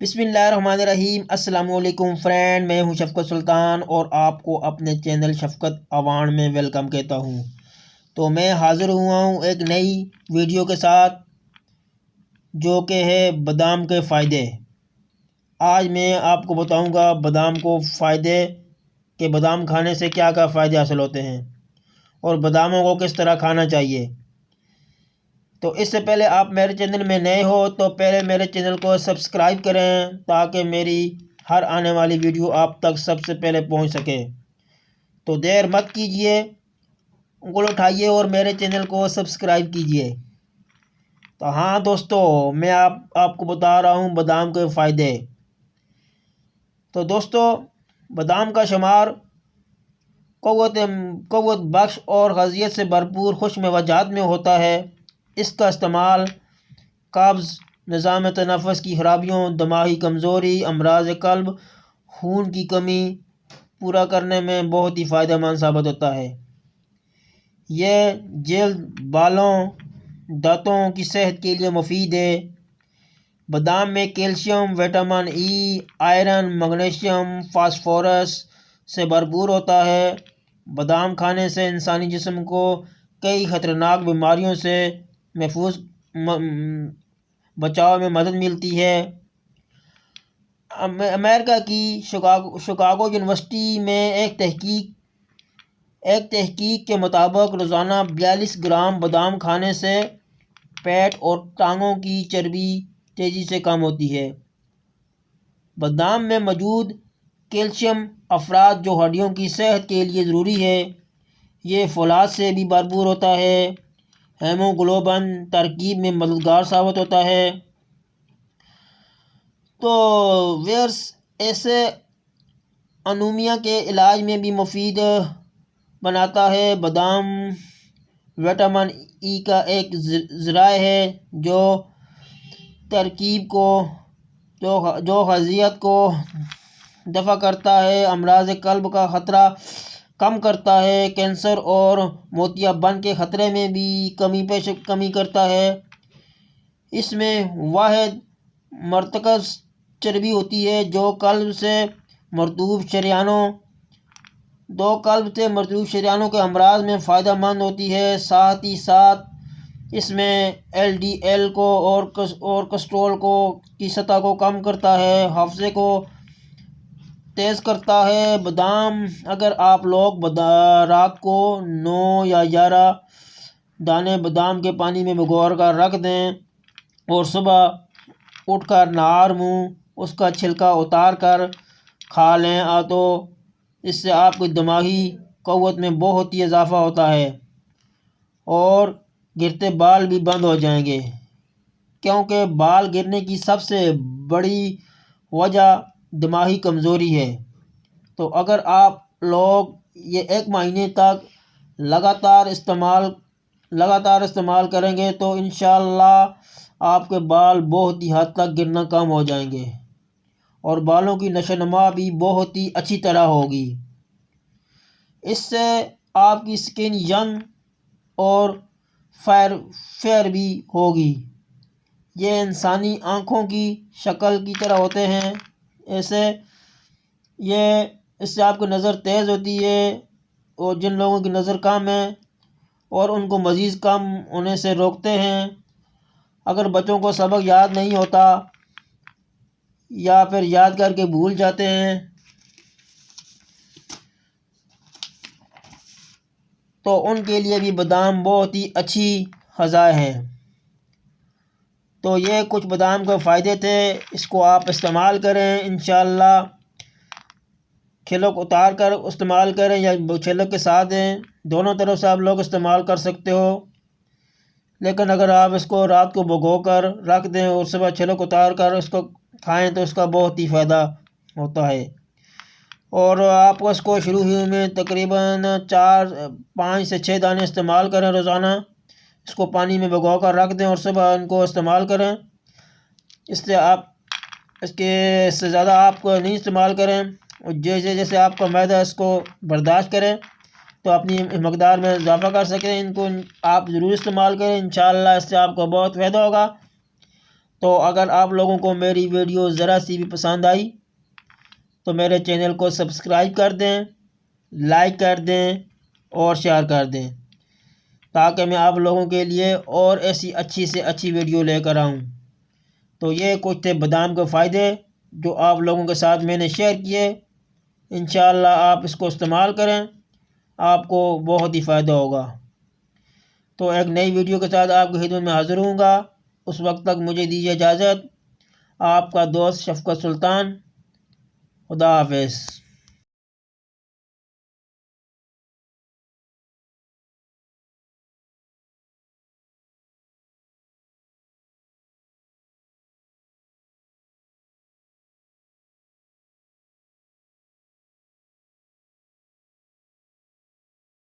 بسم اللہ الرحمن الرحیم۔ السلام علیکم فرینڈ، میں ہوں شفقت سلطان اور آپ کو اپنے چینل شفقت اوان میں ویلکم کہتا ہوں۔ تو میں حاضر ہوا ہوں ایک نئی ویڈیو کے ساتھ جو کہ ہے بادام کے فائدے۔ آج میں آپ کو بتاؤں گا بادام کو فائدے کہ بادام کھانے سے کیا کیا فائدے حاصل ہوتے ہیں اور باداموں کو کس طرح کھانا چاہیے۔ تو اس سے پہلے آپ میرے چینل میں نئے ہو تو پہلے میرے چینل کو سبسکرائب کریں تاکہ میری ہر آنے والی ویڈیو آپ تک سب سے پہلے پہنچ سکے۔ تو دیر مت کیجئے، انگل اٹھائیے اور میرے چینل کو سبسکرائب کیجئے۔ تو ہاں دوستو، میں آپ کو بتا رہا ہوں بادام کے فائدے۔ تو دوستو، بادام کا شمار قوت بخش اور غذائیت سے بھرپور خوش مواد میں ہوتا ہے۔ اس کا استعمال قبض، نظام تنفس کی خرابیوں، دماغی کمزوری، امراض قلب، خون کی کمی پورا کرنے میں بہت ہی فائدہ مند ثابت ہوتا ہے۔ یہ جلد، بالوں، دانتوں کی صحت کے لیے مفید ہے۔ بادام میں calcium, vitamin E, iron, magnesium, phosphorus سے بھرپور ہوتا ہے۔ بادام کھانے سے انسانی جسم کو کئی خطرناک بیماریوں سے محفوظ بچاؤ میں مدد ملتی ہے۔ امریکہ کی شکاگو یونیورسٹی میں ایک تحقیق کے مطابق روزانہ 42 گرام بادام کھانے سے پیٹ اور ٹانگوں کی چربی تیزی سے کم ہوتی ہے۔ بادام میں موجود کیلشیم افراد جو ہڈیوں کی صحت کے لیے ضروری ہے، یہ فولاد سے بھی بھرپور ہوتا ہے۔ ہیموگلوبن ترکیب میں مددگار ثابت ہوتا ہے۔ تو ویئرس ایسے انیمیا کے علاج میں بھی مفید بناتا ہے۔ بادام وٹامن ای کا ایک ذرائع ہے جو ترکیب کو جو غذائیت کو دفع کرتا ہے، امراض قلب کا خطرہ کم کرتا ہے، کینسر اور موتیابند کے خطرے میں بھی کمی کرتا ہے۔ اس میں واحد مرکز چربی ہوتی ہے جو قلب سے مرطوب شریانوں کے امراض میں فائدہ مند ہوتی ہے۔ ساتھ ہی ساتھ اس میں LDL کو اور کولیسٹرول کی سطح کو کم کرتا ہے، حافظے کو تیز کرتا ہے۔ بادام اگر آپ لوگ رات کو 9 یا 11 دانے بادام کے پانی میں بھگو کر رکھ دیں اور صبح اٹھ کر نہار منہ اس کا چھلکا اتار کر کھا لیں تو اس سے آپ کی دماغی قوت میں بہت ہی اضافہ ہوتا ہے اور گرتے بال بھی بند ہو جائیں گے، کیونکہ بال گرنے کی سب سے بڑی وجہ دماغی کمزوری ہے۔ تو اگر آپ لوگ یہ 1 مہینے تک لگاتار استعمال کریں گے تو انشاءاللہ آپ کے بال بہت ہی حد تک گرنا کم ہو جائیں گے اور بالوں کی نشو و نما بھی بہت ہی اچھی طرح ہوگی۔ اس سے آپ کی سکن ینگ اور فیئر بھی ہوگی۔ یہ انسانی آنکھوں کی شکل کی طرح ہوتے ہیں۔ اس سے آپ کی نظر تیز ہوتی ہے اور جن لوگوں کی نظر کم ہے اور ان کو مزید کم ہونے سے روکتے ہیں۔ اگر بچوں کو سبق یاد نہیں ہوتا یا پھر یاد کر کے بھول جاتے ہیں تو ان کے لیے بھی بادام بہت ہی اچھی غذا ہے۔ تو یہ کچھ بادام کے فائدے تھے، اس کو آپ استعمال کریں انشاءاللہ۔ چھلک اتار کر استعمال کریں یا چھلک کے ساتھ دیں، دونوں طرف سے آپ لوگ استعمال کر سکتے ہو، لیکن اگر آپ اس کو رات کو بھگو کر رکھ دیں اور صبح چھلک اتار کر اس کو کھائیں تو اس کا بہت ہی فائدہ ہوتا ہے۔ اور آپ اس کو شروع میں تقریباً 5 سے 6 دانے استعمال کریں روزانہ۔ اس کو پانی میں بھگو کر رکھ دیں اور صبح ان کو استعمال کریں۔ اس سے زیادہ آپ کو نہیں استعمال کریں، اور جیسے آپ کا معدہ اس کو برداشت کریں تو اپنی مقدار میں اضافہ کر سکیں۔ ان کو آپ ضرور استعمال کریں، انشاءاللہ اس سے آپ کو بہت فائدہ ہوگا۔ تو اگر آپ لوگوں کو میری ویڈیو ذرا سی بھی پسند آئی تو میرے چینل کو سبسکرائب کر دیں، لائک کر دیں اور شیئر کر دیں، تاکہ میں آپ لوگوں کے لیے اور ایسی اچھی سے اچھی ویڈیو لے کر آؤں۔ تو یہ کچھ تھے بادام کے فائدے جو آپ لوگوں کے ساتھ میں نے شیئر کیے۔ انشاءاللہ آپ اس کو استعمال کریں، آپ کو بہت ہی فائدہ ہوگا۔ تو ایک نئی ویڈیو کے ساتھ آپ کی خدمت میں حاضر ہوں گا۔ اس وقت تک مجھے دیجیے اجازت۔ آپ کا دوست شفقت سلطان۔ خدا حافظ۔